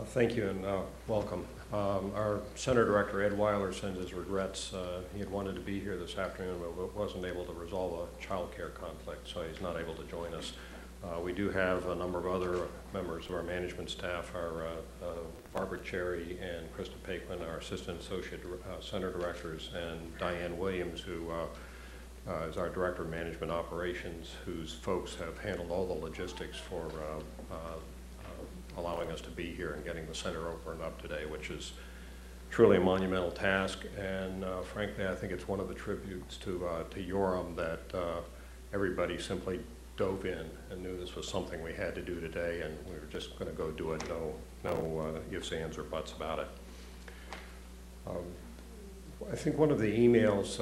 Thank you and welcome. Our Center Director, Ed Weiler, sends his regrets. He had wanted to be here this afternoon, but wasn't able to resolve a child care conflict, so he's not able to join us. We do have a number of other members of our management staff, our Barbara Cherry and Krista Pakeman, our Assistant Associate Center Directors, and Diane Williams, who is our Director of Management Operations, whose folks have handled all the logistics for allowing us to be here and getting the center open up today, which is truly a monumental task. And frankly, I think it's one of the tributes to Yoram that everybody simply dove in and knew this was something we had to do today, and we were just going to go do it. No ifs, ands, or buts about it. I think one of the emails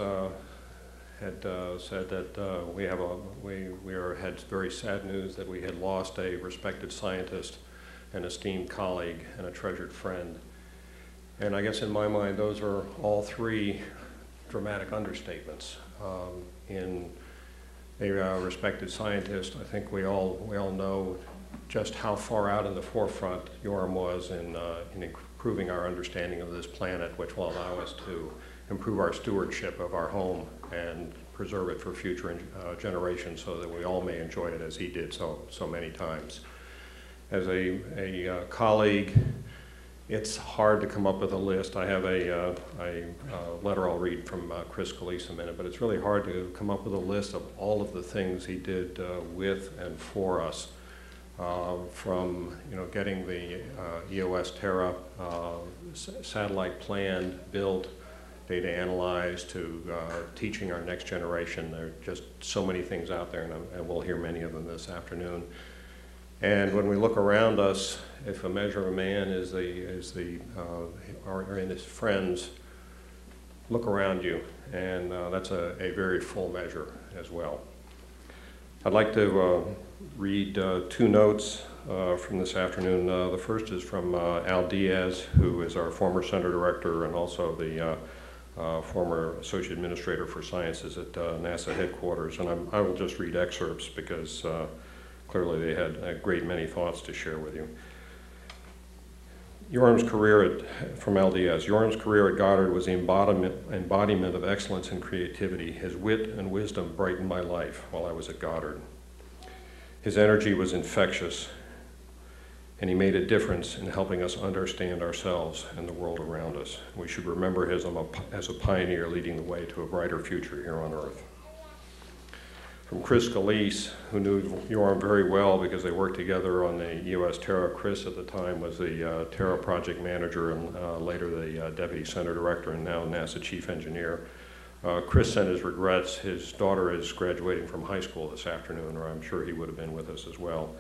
had said that we had very sad news that we had lost a respected scientist, an esteemed colleague, and a treasured friend. And I guess in my mind, those are all three dramatic understatements. In a respected scientist, I think we all know just how far out in the forefront Yoram was in improving our understanding of this planet, which will allow us to improve our stewardship of our home and preserve it for future generations so that we all may enjoy it as he did so many times. As a colleague, it's hard to come up with a list. I have a letter I'll read from Chris Scalise in a minute, but it's really hard to come up with a list of all of the things he did with and for us, from getting the EOS Terra satellite planned, built, data analyzed, to teaching our next generation. There are just so many things out there, and we'll hear many of them this afternoon. And when we look around us, if a measure of a man is his friends, look around you, and that's a very full measure as well. I'd like to read two notes from this afternoon. The first is from Al Diaz, who is our former Center Director and also the former Associate Administrator for Sciences at NASA headquarters. And I will just read excerpts because clearly they had a great many thoughts to share with you. Yoram's career from Al Diaz. Yoram's career at Goddard was the embodiment of excellence and creativity. His wit and wisdom brightened my life while I was at Goddard. His energy was infectious, and he made a difference in helping us understand ourselves and the world around us. We should remember him as a pioneer leading the way to a brighter future here on Earth. From Chris Scalise, who knew Yoram very well because they worked together on the EOS Terra. Chris at the time was the Terra project manager and later the Deputy Center Director and now NASA Chief Engineer. Chris sent his regrets. His daughter is graduating from high school this afternoon, or I'm sure he would have been with us as well.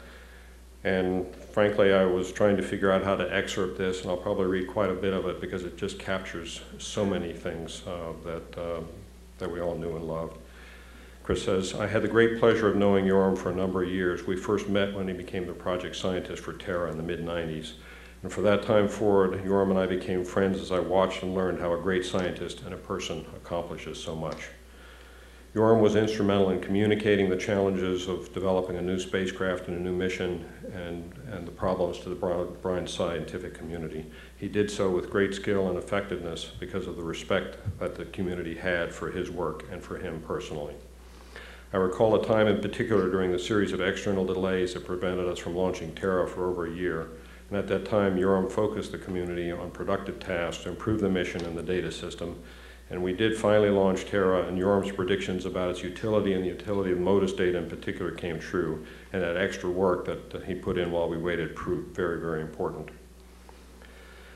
And frankly, I was trying to figure out how to excerpt this, and I'll probably read quite a bit of it because it just captures so many things that we all knew and loved. Chris says, I had the great pleasure of knowing Yoram for a number of years. We first met when he became the project scientist for Terra in the mid-90s. And for that time forward, Yoram and I became friends as I watched and learned how a great scientist and a person accomplishes so much. Yoram was instrumental in communicating the challenges of developing a new spacecraft and a new mission and the problems to the broad scientific community. He did so with great skill and effectiveness because of the respect that the community had for his work and for him personally. I recall a time in particular during the series of external delays that prevented us from launching Terra for over a year. And at that time, Yoram focused the community on productive tasks to improve the mission and the data system. And we did finally launch Terra, and Yoram's predictions about its utility and the utility of MODIS data in particular came true. And that extra work that he put in while we waited proved very, very important.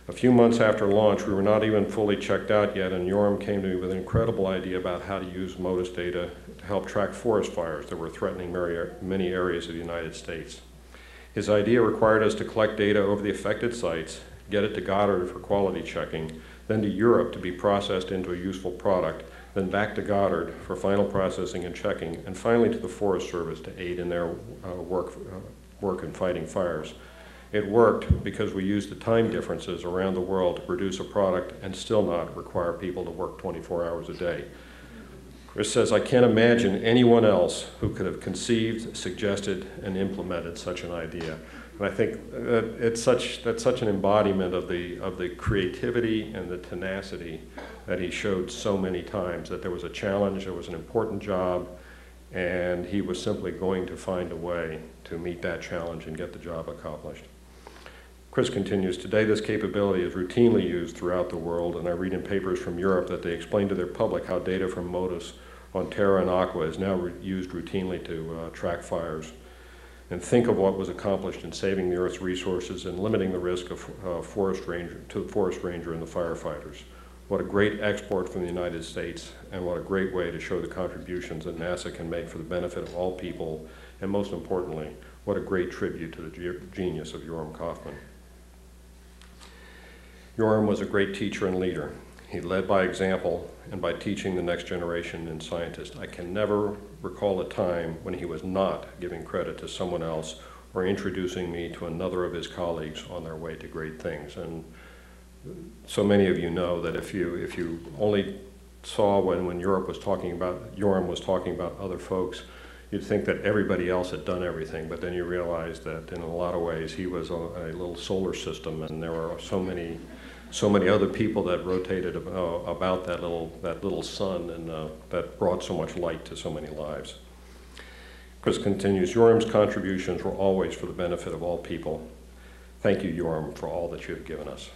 A few months after launch, we were not even fully checked out yet, and Yoram came to me with an incredible idea about how to use MODIS data to help track forest fires that were threatening many areas of the United States. His idea required us to collect data over the affected sites, get it to Goddard for quality checking, then to Europe to be processed into a useful product, then back to Goddard for final processing and checking, and finally to the Forest Service to aid in their work in fighting fires. It worked because we used the time differences around the world to produce a product and still not require people to work 24 hours a day. Chris says, I can't imagine anyone else who could have conceived, suggested, and implemented such an idea. And I think that's such an embodiment of the creativity and the tenacity that he showed so many times, that there was a challenge, there was an important job, and he was simply going to find a way to meet that challenge and get the job accomplished. Chris continues, today this capability is routinely used throughout the world, and I read in papers from Europe that they explain to their public how data from MODIS on Terra and Aqua is now used routinely to track fires. And think of what was accomplished in saving the Earth's resources and limiting the risk of the forest ranger and the firefighters. What a great export from the United States, and what a great way to show the contributions that NASA can make for the benefit of all people, and most importantly, what a great tribute to the genius of Yoram Kaufman. Yoram was a great teacher and leader. He led by example and by teaching the next generation and scientists. I can never recall a time when he was not giving credit to someone else or introducing me to another of his colleagues on their way to great things. And so many of you know that if you only saw when Yoram was talking about other folks, you'd think that everybody else had done everything, but then you realize that in a lot of ways he was a little solar system, and there are so many other people that rotated about that little sun, and that brought so much light to so many lives. Chris continues, Yoram's contributions were always for the benefit of all people. Thank you, Yoram, for all that you have given us.